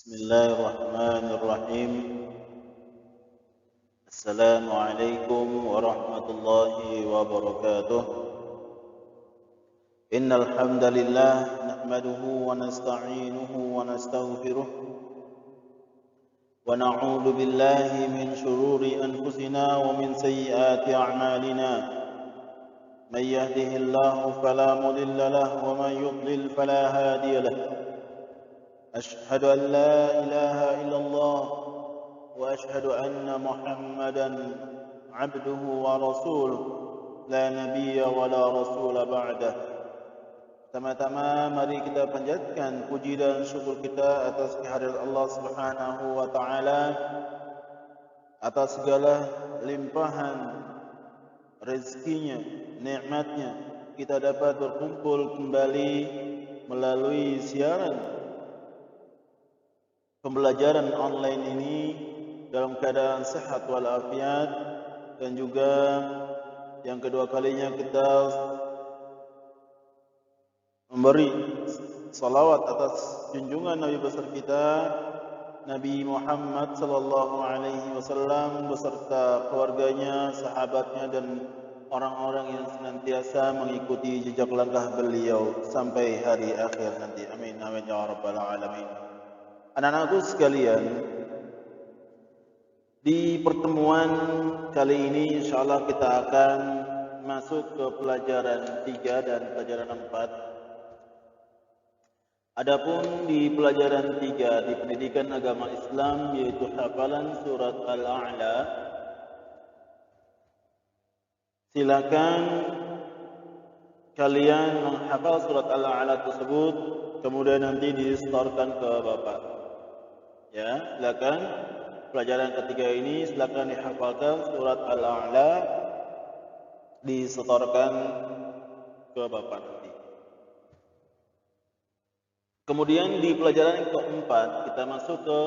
بسم الله الرحمن الرحيم. السلام عليكم ورحمة الله وبركاته. إن الحمد لله نحمده ونستعينه ونستغفره ونعوذ بالله من شرور أنفسنا ومن سيئات أعمالنا. من يهده الله فلا مضل له ومن يضلل فلا هادي له. أشهد أن لا إله إلا الله وأشهد أن محمدا عبده ورسوله لا نبي ولا رسول بعده. Tama-tama mari kita panjatkan puji dan syukur kita atas kehadirat Allah Subhanahu wa taala, atas segala limpahan rezekinya, nikmatnya kita dapat berkumpul kembali melalui siaran pembelajaran online ini dalam keadaan sehat walafiat, dan juga yang kedua kalinya kita memberi salawat atas junjungan Nabi besar kita Nabi Muhammad sallallahu alaihi wasallam beserta keluarganya, sahabatnya, dan orang-orang yang senantiasa mengikuti jejak langkah beliau sampai hari akhir nanti. Amin amin ya rabbal alamin. Anak-anakku sekalian, di pertemuan kali ini insyaallah kita akan masuk ke pelajaran 3 dan pelajaran 4. Adapun di pelajaran 3 di pendidikan agama Islam, yaitu hafalan surat Al-A'la, silakan kalian menghafal surat Al-A'la tersebut, kemudian nanti disetorkan ke Bapak. Ya, silakan pelajaran ketiga ini silakan dihafalkan surat Al-A'la, disetorkan ke Bapak nanti. Kemudian di pelajaran yang keempat kita masuk ke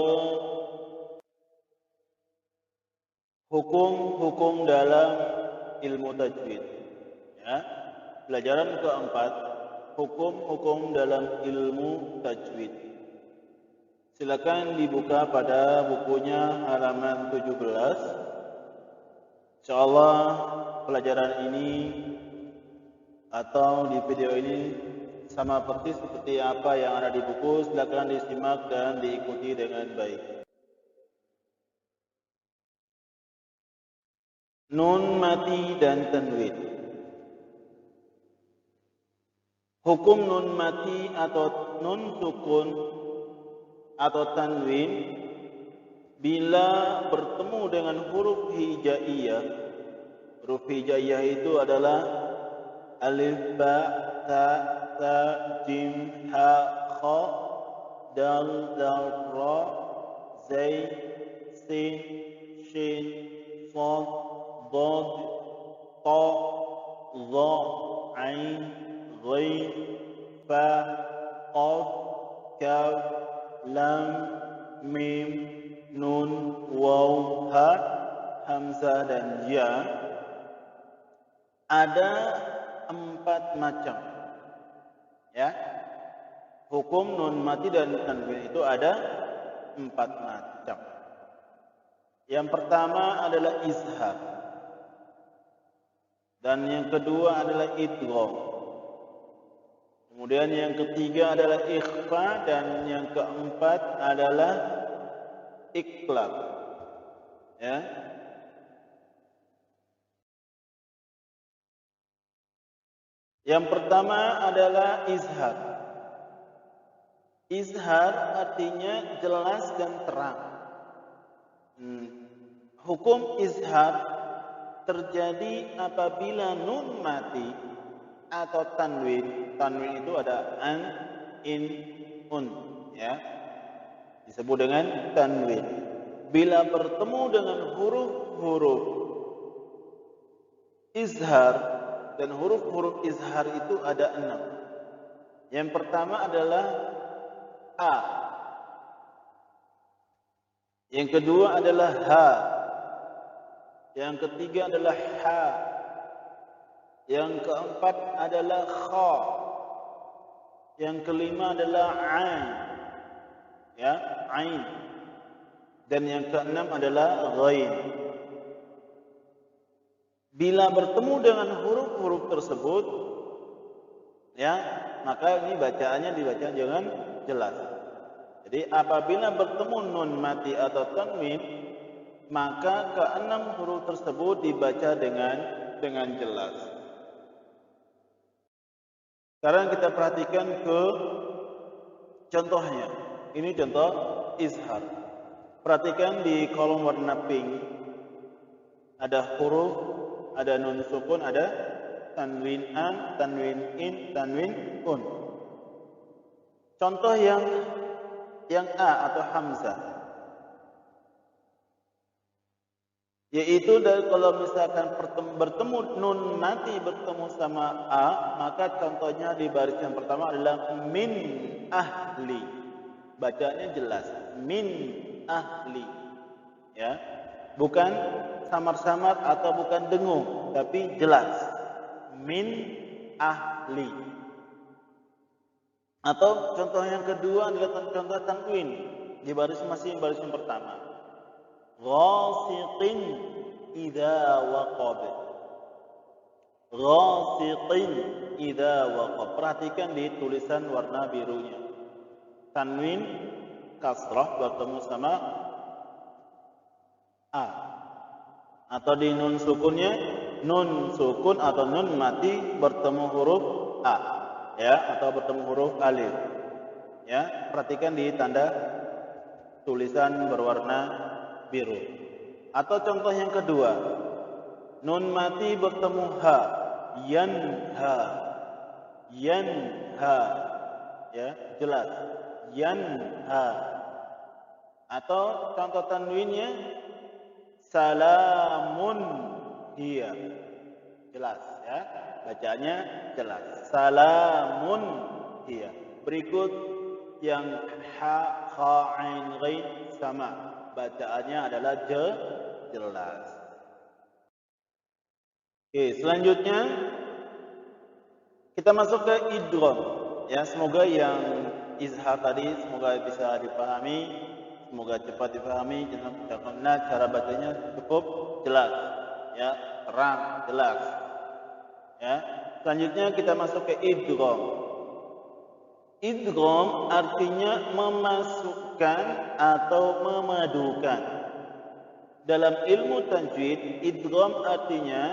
hukum-hukum dalam ilmu tajwid. Ya, pelajaran keempat, hukum-hukum dalam ilmu tajwid. Silakan dibuka pada bukunya halaman 17. Insyaallah pelajaran ini atau di video ini sama persis seperti apa yang ada di buku. Silakan disimak dan diikuti dengan baik. Nun mati dan tanwin. Hukum nun mati atau nun sukun atau tanwin bila bertemu dengan huruf hijaiyah. Huruf hijaiyah itu adalah alif, ba, ta, ta, jim, ha, kha, dal, dal, ra, zai, sin, shin, sad, dad, ta, za, ain, ghain, fa, qaf, kaf, lam, mim, nun, waw, ha, hamzah, dan ya. Ada 4 macam. Ya, hukum nun mati dan tanwin itu ada 4 macam. Yang pertama adalah izhar, dan yang kedua adalah idgham. Kemudian yang ketiga adalah ikhfa, dan yang keempat adalah iqlab. Ya. Yang pertama adalah izhar. Izhar artinya jelas dan terang. Hukum izhar terjadi apabila nun mati atau tanwin. Tanwin itu ada an, in, un, ya. Disebut dengan tanwin. Bila bertemu dengan huruf-huruf izhar, dan huruf-huruf izhar itu ada 6. Yang pertama adalah a. Yang kedua adalah ha. Yang ketiga adalah ha. Yang keempat adalah kha. Yang kelima adalah ain. ya, ain. Dan yang keenam adalah ghain. Bila bertemu dengan huruf-huruf tersebut, ya, maka ini bacaannya dibaca dengan jelas. Jadi apabila bertemu nun mati atau tanwin, maka keenam huruf tersebut dibaca dengan jelas. Sekarang kita perhatikan ke contohnya. Ini contoh izhar. Perhatikan di kolom warna pink. Ada huruf, ada nun sukun, ada tanwin an, tanwin in, tanwin un. Contoh yang A atau hamzah, yaitu kalau misalkan bertemu nun mati bertemu sama A, maka contohnya di baris yang pertama adalah min ahli. Bacanya jelas, min ahli, ya, bukan samar-samar atau bukan dengung, tapi jelas, min ahli. Atau contoh yang kedua adalah contoh tanwin di baris yang pertama, ghasiqin idza waqab. Ghasiqin idza waqab. Perhatikan di tulisan warna birunya. Tanwin kasrah bertemu sama a. Atau di nun sukunnya, nun sukun atau nun mati bertemu huruf a, ya, atau bertemu huruf alif. Ya, perhatikan di tanda tulisan berwarna biru. Atau contoh yang kedua, nun mati bertemu ha, yanha, yanha, ya, jelas, yanha. Atau contoh tanwinnya, salamun hiya, jelas, ya, bacaannya jelas, salamun hiya. Berikut yang ha, kha, ain, ghain sama, bacaannya adalah jelas. Oke, selanjutnya kita masuk ke idgham. Ya, semoga yang izhar tadi semoga bisa dipahami, semoga cepat dipahami, karena cara bacanya cukup jelas, ya, terang, jelas. Ya, selanjutnya kita masuk ke idgham. Idgham artinya memasukkan atau memadukan. Dalam ilmu tajwid, idgham artinya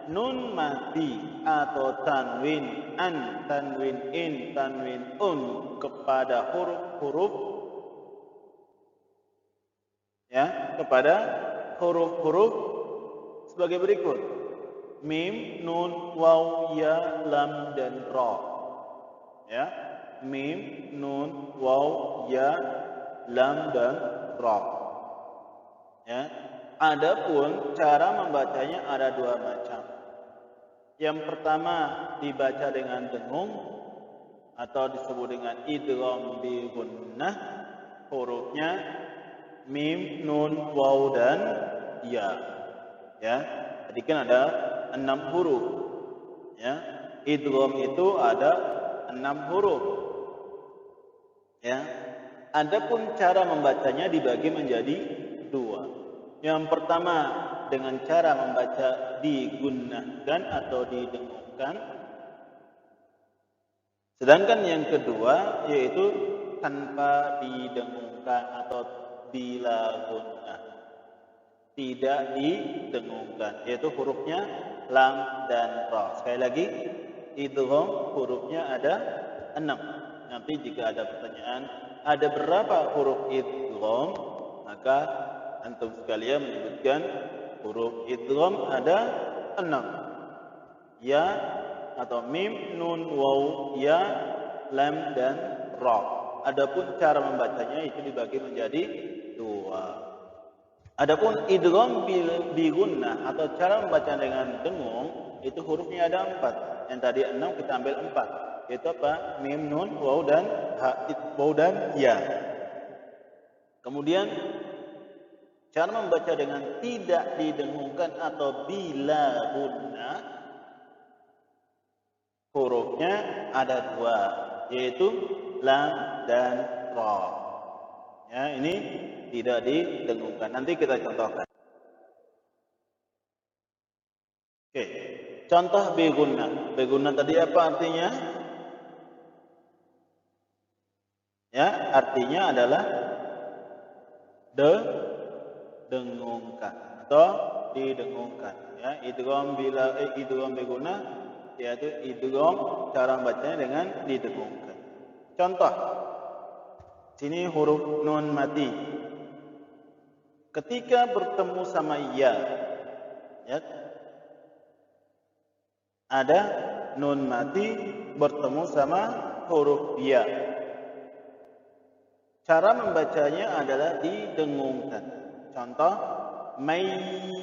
nun mati atau tanwin an, tanwin in, tanwin un kepada huruf-huruf, ya, kepada huruf-huruf sebagai berikut: mim, nun, waw, ya, lam, dan ra. Ya, mim, nun, waw, ya, lam, dan ra. Ya, adapun cara membacanya ada dua macam. Yang pertama dibaca dengan dengung atau disebut dengan idgham bi gunnah, hurufnya mim, nun, waw, dan ya. Ya, jadi kan ada 6 huruf. Ya, idgham itu ada 6 huruf. Ya, adapun cara membacanya dibagi menjadi dua. Yang pertama dengan cara membaca digunnahkan atau didengungkan. Sedangkan yang kedua yaitu tanpa didengungkan atau bila gunnah, tidak didengungkan, yaitu hurufnya lam dan ra. Sekali lagi, idgham hurufnya ada 6. Nanti jika ada pertanyaan, ada berapa huruf idgham, maka antum sekalian menyebutkan huruf idgham ada 6. Ya atau mim, nun, waw, ya, lam, dan ra. Adapun cara membacanya itu dibagi menjadi 2. Adapun idgham bi gunnah atau cara membaca dengan dengung, itu hurufnya ada 4. Yang tadi 6 kita ambil 4. Itu apa? Mim, nun, waw, dan ya. Kemudian cara membaca dengan tidak didengungkan atau bila gunnah, hurufnya ada 2, yaitu lam dan ra. Ya, ini tidak didengungkan. Nanti kita contohkan. Oke. Contoh beguna. Beguna tadi apa artinya? Ya, artinya adalah dengungkan atau didengungkan. Ya, idgham beguna yaitu idgham cara bacanya dengan didengungkan. Contoh. Sini huruf nun mati. Ketika bertemu sama ya, ada nun mati bertemu sama huruf ya. Cara membacanya adalah didengungkan. Contoh, may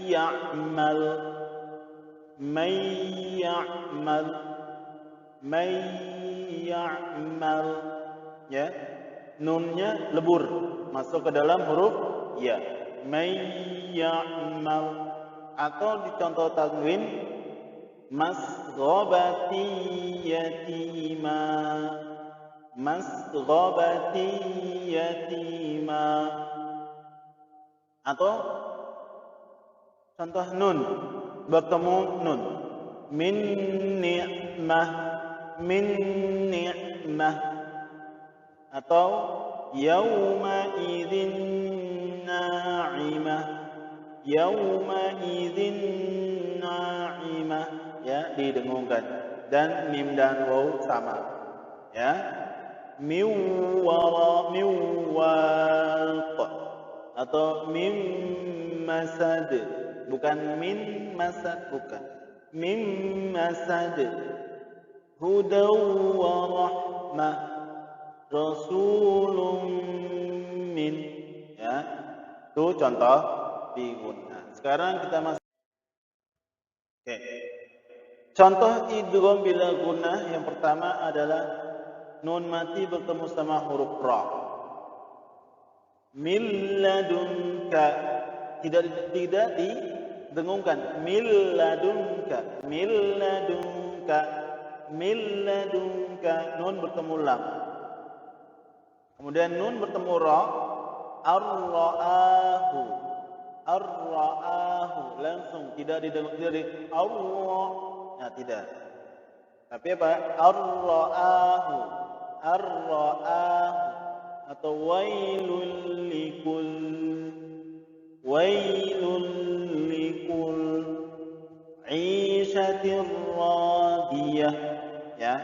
ya'mal, may ya'mal, may ya'mal. Ya, nunnya lebur masuk ke dalam huruf ya. May ya'mal. Atau di contoh tanwin, masghabati yatima, masghabati yatima. Atau contoh nun bertemu nun, min ni'mah, min ni'mah. Atau yauma idzin na'imah, yauma idzin na'imah. Ya, didengungkan. Dan mim dan waw sama. Ya, miwara, miwaq. Atau mim masad, bukan min masad, bukan mim masad. Hudaw wa rahmah, rasulun min. Ya, itu contoh diguna. Sekarang kita masuk. Oke. Contoh idgham bila gunnah yang pertama adalah nun mati bertemu sama huruf ra. Min ladunka, tidak didengungkan. Min ladunka, min ladunka, min ladunka. Nun bertemu lam. Kemudian nun bertemu ra, ar-ra'ahu, ar-ra'ahu. Langsung tidak didengungkan. Allah, nah tidak. Tapi apa? Ar-ra'ahu, ar-ra'ahu. Atau wailul likul, wailul likul 'ishatir radiyah. Ya,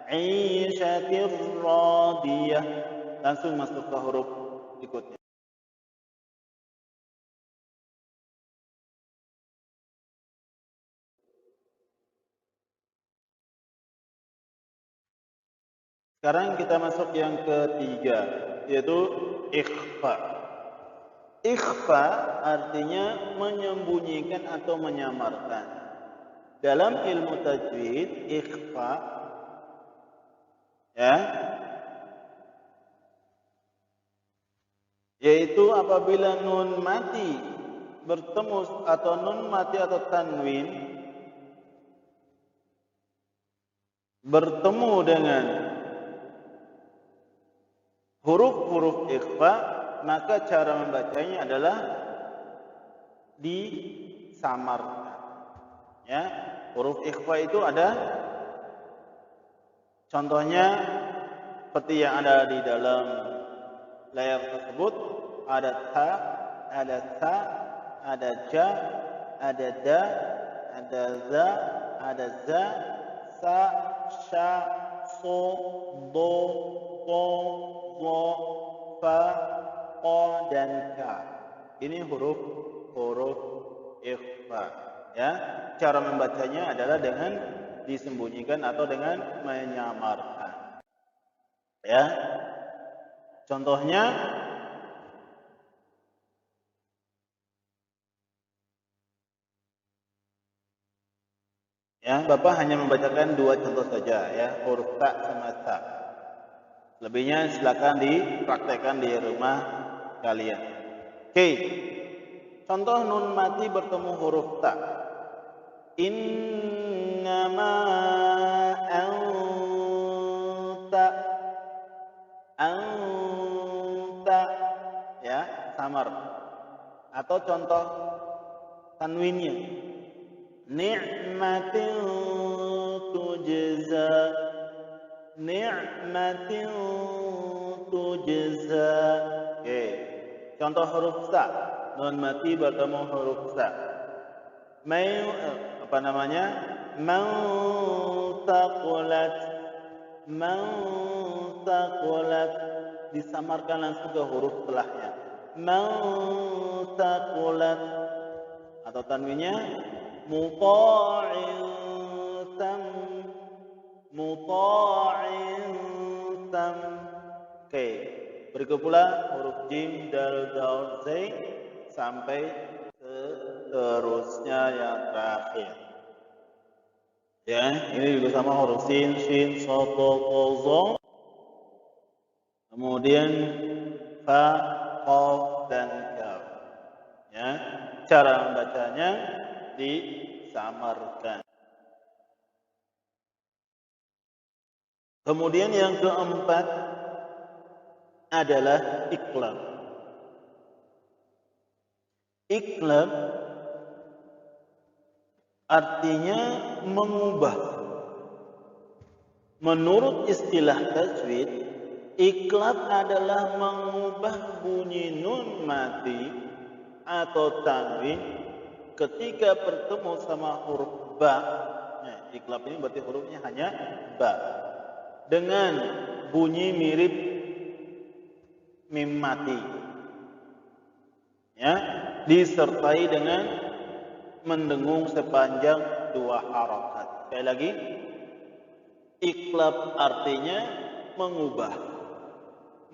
'ishatir radiyah. Langsung masuk ke huruf berikutnya. Sekarang kita masuk yang ketiga, yaitu ikhfa. Ikhfa artinya menyembunyikan atau menyamarkan. Dalam ilmu tajwid, ikhfa ya, yaitu apabila nun mati bertemu atau nun mati atau tanwin bertemu dengan huruf-huruf ikhfa, maka cara membacanya adalah disamarkan. Ya, huruf ikhfa itu ada contohnya seperti yang ada di dalam layar tersebut. Ada ta, ada ta, ada ja, ada da, ada za, ada za, sa, sha, so, do, to, zo, fa, qa, dan ka. Ini huruf ikhfa. Ya, cara membacanya adalah dengan disembunyikan atau dengan menyamarkan. Ya, contohnya ya, Bapak hanya membacakan dua contoh saja ya, huruf ta sama ta. Lebihnya silakan dipraktekkan di rumah kalian. Oke. Contoh nun mati bertemu huruf ta. Innama anta, anta. disamar. Atau contoh tanwinnya, ni'matin tujza, ni'matin tujza. Oke. Contoh huruf sa, nun mati bertemu huruf sa. Apa namanya? Man taqulat, disamarkan langsung ke huruf setelahnya. Man taqulat. Atau tanwinnya muta'in sam. Oke. Berikut pula huruf jim, dal, dal, zai sampai seterusnya yang terakhir. Ya, ini juga sama huruf sin, shin, shad, dha. Kemudian fa, qaf dan kaf. Ya, cara membacanya disamarkan. Kemudian yang keempat adalah iqlab. Iqlab artinya mengubah. Menurut istilah tajwid, iqlab adalah mengubah bunyi nun mati atau tanwin ketika bertemu sama huruf ba. Nah, iqlab ini berarti hurufnya hanya ba dengan bunyi mirip mim mati. Ya, disertai dengan mendengung sepanjang 2 harakat. Sekali lagi, iqlab artinya mengubah.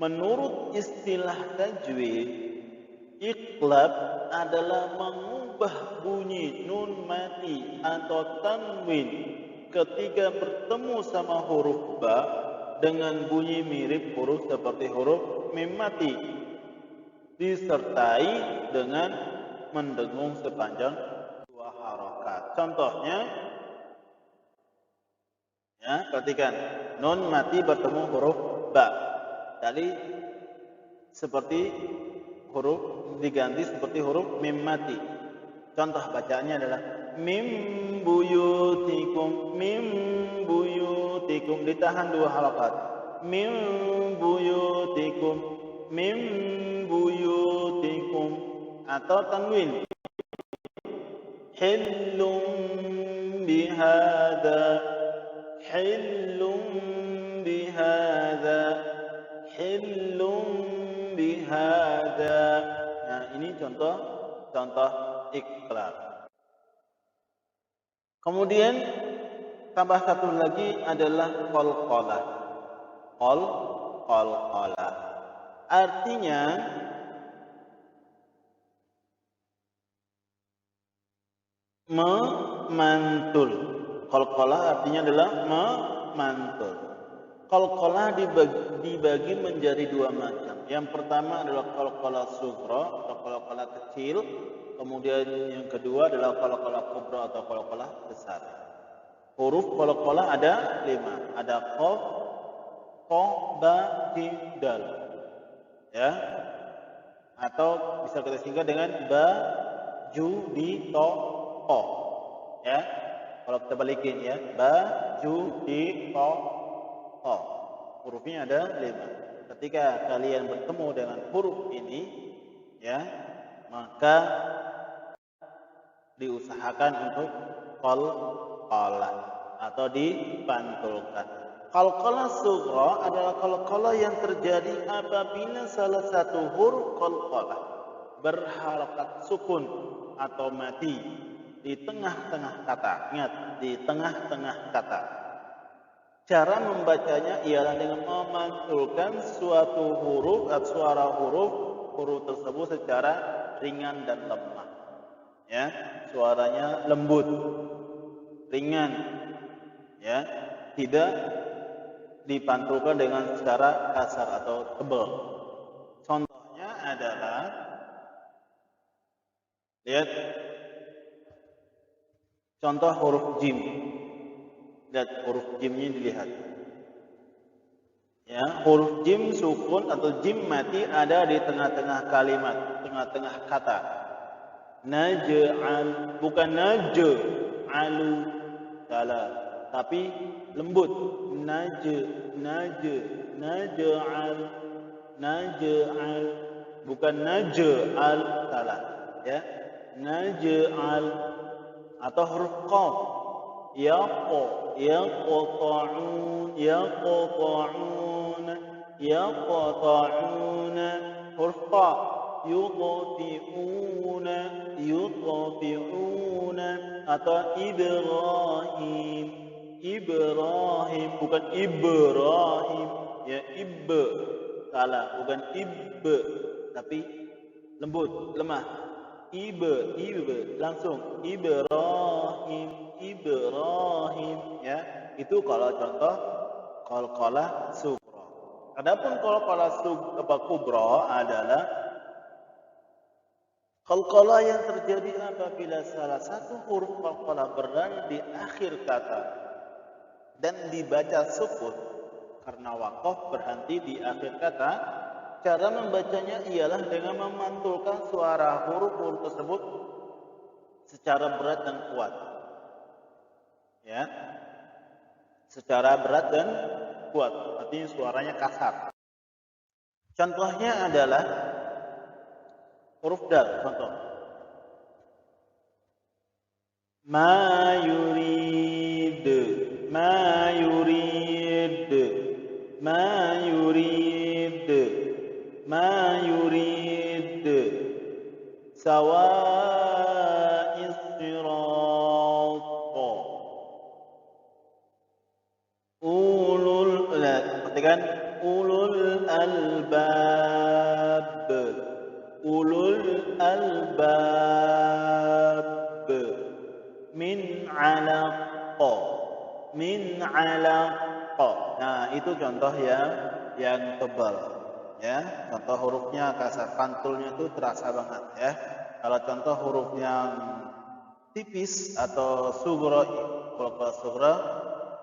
Menurut istilah tajwid, iqlab adalah mengubah bunyi nun mati atau tanwin ketika bertemu sama huruf ba dengan bunyi mirip huruf seperti huruf mim mati, disertai dengan mendengung sepanjang 2 harakat. Contohnya, ya, perhatikan, nun mati bertemu huruf ba. Tadi seperti huruf diganti seperti huruf mim mati. Contoh bacaannya adalah mim buyutikum, ditahan 2 harakat. Mim buyutikum, atau tanwin. Hillum bihada, Nah, ini contoh iqlab. Kemudian tambah satu lagi adalah qalqalah. Qalqalah artinya memantul. Qalqalah artinya adalah memantul. Qalqalah dibagi menjadi 2 macam. Yang pertama adalah qalqalah sughra atau qalqalah kecil. Kemudian yang kedua adalah qalqalah kubra atau qalqalah besar. Huruf qalqalah ada 5. Ada qaf, ta, ba, jim, dal. Ya. Atau bisa kita singkat dengan ba, ju, di, to, o. Ya. Kalau kita balikin ya, ba, ju, di, to, o. Hurufnya ada 5. Ketika kalian bertemu dengan huruf ini, ya, maka diusahakan untuk qalqalah atau dipantulkan. Qalqalah sughra adalah qalqalah yang terjadi apabila salah satu huruf qalqalah berharakat sukun atau mati di tengah-tengah kata. Ingat, di tengah-tengah kata. Cara membacanya ialah dengan memantulkan suatu huruf atau suara huruf tersebut secara ringan dan lemah. Ya, suaranya lembut, ringan, ya, tidak dipantulkan dengan secara kasar atau tebal. Contohnya adalah, lihat, contoh huruf jim. Lihat huruf jimnya dilihat. Ya, huruf jim sukun atau jim mati ada di tengah-tengah kalimat, tengah-tengah kata. Naj'al, bukan naj'alu, salah, tapi lembut. Naj'al, bukan naj'al, salah, ya. Naj'al atau huruf qaf. Yaqta'un, huruf ta. Yutfi'un atau Ibrahim, bukan Ibrahim, ya, salah, bukan tapi lembut, lemah. Langsung Ibrahim, ya. Itu kalau contoh qalqalah sughra. Adapun qalqalah kubra adalah qalqalah yang terjadi apabila salah satu huruf qalqalah berada di akhir kata dan dibaca sukun karena waqaf berhenti di akhir kata. Cara membacanya ialah dengan memantulkan suara huruf-huruf tersebut secara berat dan kuat. Ya. Secara berat dan kuat, artinya suaranya kasar. Contohnya adalah huruf dal, contoh. Ma yurid, sawa'is sirat. Perhatikan, ulul albab min alaq. Nah, itu contoh yang tebal, ya. Contoh hurufnya kasar, pantulnya itu terasa banget, ya. Kalau contoh huruf yang tipis atau sughra, kalau sughra,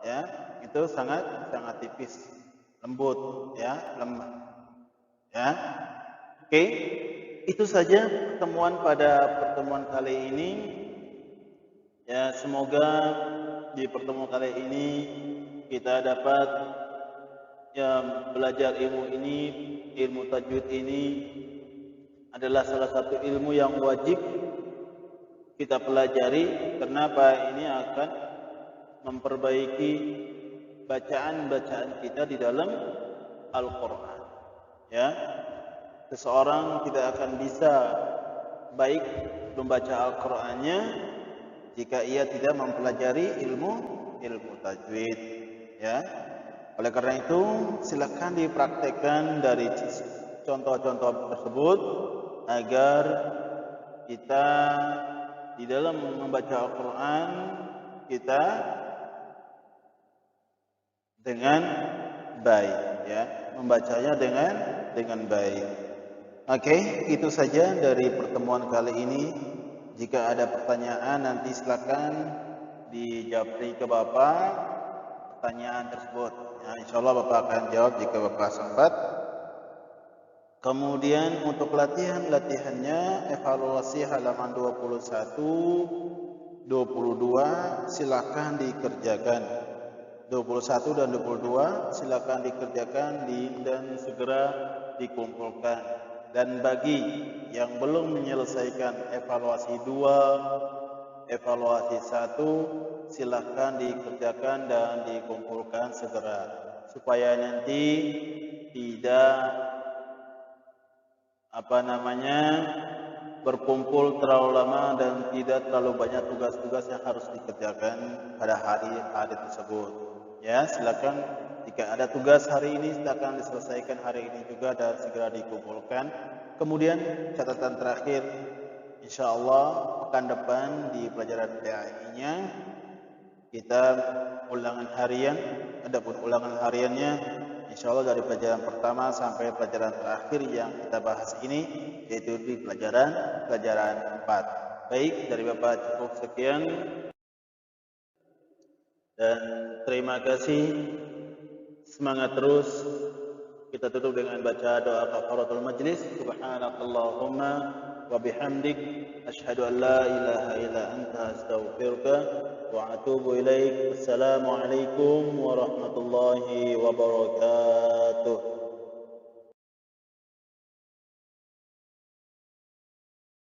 ya, itu sangat tipis, lembut, ya, lemah, ya. Oke, itu saja pertemuan kali ini. Ya, semoga di pertemuan kali ini kita dapat belajar ilmu tajwid ini adalah salah satu ilmu yang wajib kita pelajari. Kenapa? Ini akan memperbaiki bacaan-bacaan kita di dalam Al-Quran. Ya, seseorang tidak akan bisa baik membaca Al-Qurannya jika ia tidak mempelajari ilmu tajwid. Ya, oleh karena itu silakan dipraktekkan dari contoh-contoh tersebut agar kita di dalam membaca Al-Quran kita dengan baik, ya, membacanya dengan baik. Oke, itu saja dari pertemuan kali ini. Jika ada pertanyaan nanti silakan dijawab ke Bapak pertanyaan tersebut. Ya, insya Allah Bapak akan jawab jika Bapak sempat. Kemudian untuk latihannya evaluasi halaman 21, 22 silakan dikerjakan. 21 dan 22 silakan dikerjakan dan segera dikumpulkan. Dan bagi yang belum menyelesaikan evaluasi 2, evaluasi 1, silakan dikerjakan dan dikumpulkan segera supaya nanti tidak berkumpul terlalu lama dan tidak terlalu banyak tugas-tugas yang harus dikerjakan pada hari tersebut. Ya, silakan jika ada tugas hari ini silakan diselesaikan hari ini juga dan segera dikumpulkan. Kemudian catatan terakhir, insya Allah pekan depan di pelajaran PAI-nya kita ulangan harian. Adapun ulangan hariannya insya Allah dari pelajaran pertama sampai pelajaran terakhir yang kita bahas ini, yaitu di pelajaran 4. Baik, dari Bapak cukup sekian. Dan terima kasih. Semangat terus. Kita tutup dengan baca doa kafaratul majlis. Subhanakallahumma wa bihamdik asyhadu an la ilaha illa anta astaghfiruka wa atubu ilaik. Assalamualaikum warahmatullahi wabarakatuh.